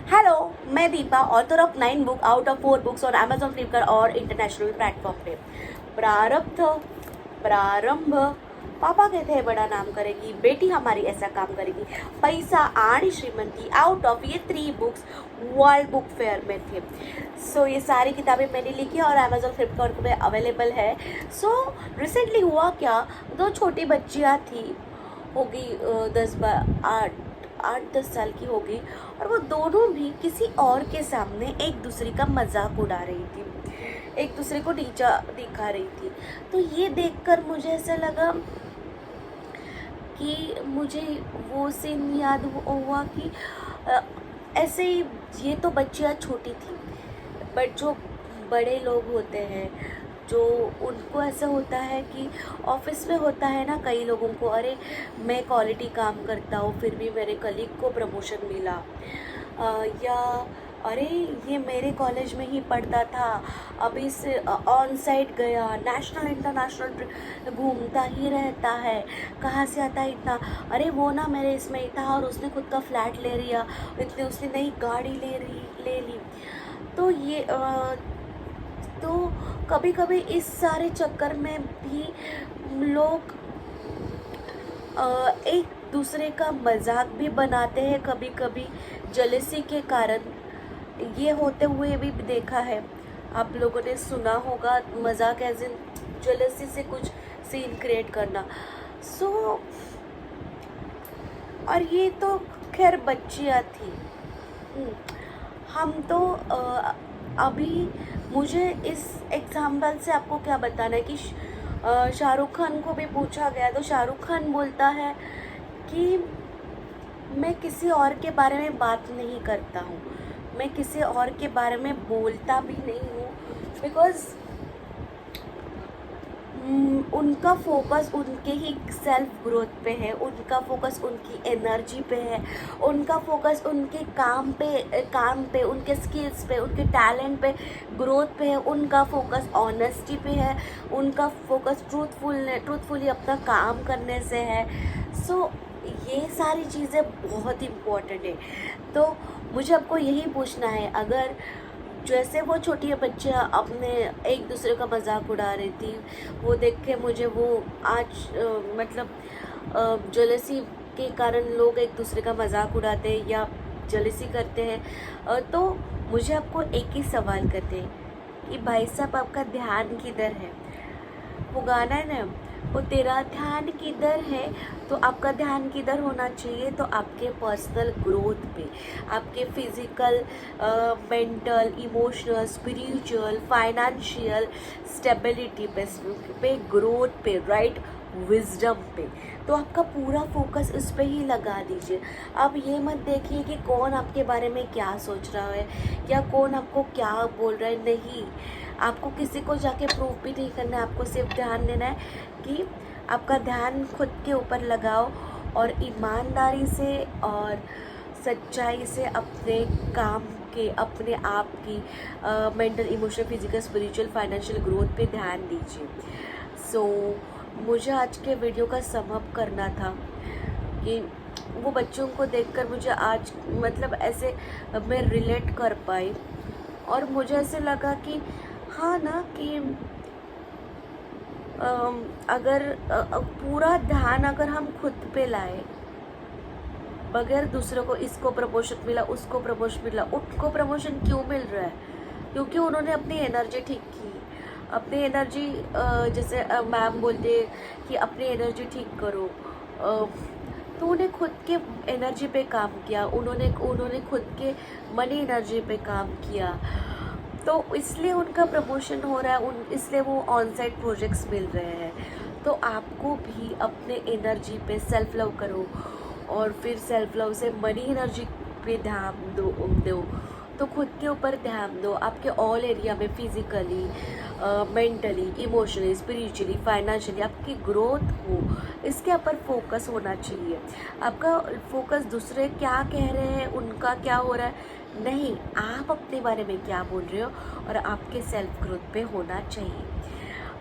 Hello, मैं Deepa, author of 9 book out of 4 books on Amazon, Flipkart और international platform पे। प्रारब्ध, प्रारंभ, पापा कहते हैं बड़ा नाम करेगी, बेटी हमारी ऐसा काम करेगी, पैसा आणि श्रीमंती, आउट ऑफ ये 3 बुक्स वर्ल्ड बुक फेयर में थे। सो ये सारी किताबें मैंने लिखी और अमेजोन फ्लिपकार्ट में अवेलेबल है। सो रिसेंटली हुआ क्या, 2 छोटी बच्चियाँ थी, होगी 8-10 साल की होगी, और वो दोनों भी किसी और के सामने एक दूसरे का मजाक उड़ा रही थी, एक दूसरे को नीचा दिखा रही थी। तो ये देखकर मुझे ऐसा लगा कि मुझे वो सीन याद हुआ कि ऐसे ही ये तो बच्चियाँ छोटी थी, बट जो बड़े लोग होते हैं, जो उनको ऐसा होता है कि ऑफिस में होता है ना, कई लोगों को, अरे मैं क्वालिटी काम करता हूँ फिर भी मेरे कलीग को प्रमोशन मिला, या अरे ये मेरे कॉलेज में ही पढ़ता था, अभी से ऑन साइट गया, नेशनल इंटरनेशनल घूमता ही रहता है, कहाँ से आता है इतना, अरे वो ना मेरे इसमें ही था और उसने खुद का फ्लैट ले लिया, इतने उसने नई गाड़ी ले ली। तो ये तो कभी कभी इस सारे चक्कर में भी लोग एक दूसरे का मजाक भी बनाते हैं, कभी कभी जलेसी के कारण। ये होते हुए भी देखा है, आप लोगों ने सुना होगा, मजाक एज इन जलेसी से कुछ सीन क्रिएट करना। सो और ये तो खैर बच्चियाँ थी। हम तो अभी मुझे इस एग्जाम्पल से आपको क्या बताना है कि शाहरुख खान को भी पूछा गया तो शाहरुख खान बोलता है कि मैं किसी और के बारे में बात नहीं करता हूँ, मैं किसी और के बारे में बोलता भी नहीं हूँ, बिकॉज़ उनका फोकस उनके ही सेल्फ ग्रोथ पे है, उनका फोकस उनकी एनर्जी पे है, उनका फोकस उनके काम पे उनके स्किल्स पे, उनके टैलेंट पे, ग्रोथ पे है, उनका फोकस ऑनेस्टी पे है, उनका फोकस ट्रूथफुली अपना काम करने से है। सो ये सारी चीज़ें बहुत इम्पोर्टेंट है। तो मुझे आपको यही पूछना है, अगर जैसे वो छोटी बच्चियाँ अपने एक दूसरे का मजाक उड़ा रही थी, वो देख के मुझे वो आज मतलब जलसी के कारण लोग एक दूसरे का मजाक उड़ाते हैं या जलसी करते हैं, तो मुझे आपको एक ही सवाल करते हैं कि भाई साहब आपका ध्यान किधर है। वो गाना है ना, वो तेरा ध्यान किधर है, तो आपका ध्यान किधर होना चाहिए, तो आपके पर्सनल ग्रोथ पे, आपके physical, mental, emotional, spiritual, financial stability पे ग्रोथ पे, राइट, विजडम पे। तो आपका पूरा फोकस इस पे ही लगा दीजिए। आप ये मत देखिए कि कौन आपके बारे में क्या सोच रहा है या कौन आपको क्या बोल रहा है, नहीं, आपको किसी को जाके प्रूफ भी नहीं करना है, आपको सिर्फ ध्यान देना है कि आपका ध्यान खुद के ऊपर लगाओ और ईमानदारी से और सच्चाई से अपने काम के, अपने आप की mental, emotional, physical, spiritual, financial growth पे ध्यान दीजिए। सो मुझे आज के वीडियो का सम अप करना था कि वो बच्चों को देखकर मुझे आज मतलब ऐसे मैं रिलेट कर पाई, और मुझे ऐसे लगा कि हाँ ना, कि अगर पूरा ध्यान अगर हम खुद पे लाए, बगैर दूसरों को, इसको प्रमोशन मिला, उसको प्रमोशन मिला, उनको प्रमोशन क्यों मिल रहा है, क्योंकि उन्होंने अपनी एनर्जी ठीक की, अपनी एनर्जी, जैसे मैम बोलते कि अपनी एनर्जी ठीक करो, तो उन्हें खुद के एनर्जी पे काम किया, उन्होंने खुद के मनी एनर्जी पे काम किया, तो इसलिए उनका प्रमोशन हो रहा है, इसलिए वो ऑन साइट प्रोजेक्ट्स मिल रहे हैं। तो आपको भी अपने एनर्जी पे सेल्फ लव करो, और फिर सेल्फ लव से मनी एनर्जी पे ध्यान दो, तो खुद के ऊपर ध्यान दो, आपके ऑल एरिया में, physically, mentally, emotionally, spiritually, financially आपकी ग्रोथ हो, इसके ऊपर फोकस होना चाहिए। आपका फोकस दूसरे क्या कह रहे हैं, उनका क्या हो रहा है, नहीं, आप अपने बारे में क्या बोल रहे हो और आपके सेल्फ ग्रोथ पे होना चाहिए।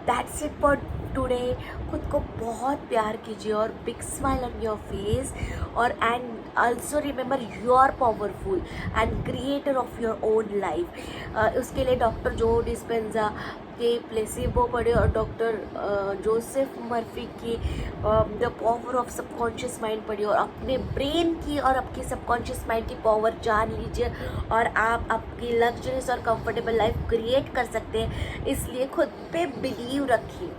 That's it for today. खुद को बहुत प्यार कीजिए और big smile on your face, और and also remember you are powerful and creator of your own life. उसके लिए डॉक्टर जो डिस्पेंजा के प्लेसिबो पढ़े और डॉक्टर जोसेफ मर्फी की the power of subconscious mind पढ़ी और अपने ब्रेन की और आपकी सबकॉन्शियस माइंड की पावर जान लीजिए और आप आपकी लग्जरियस और कंफर्टेबल लाइफ क्रिएट कर सकते हैं. इसलिए खुद पे बिलीव रखिए.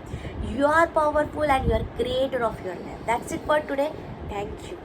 You are powerful and you are creator of your life. That's it for today. Thank you.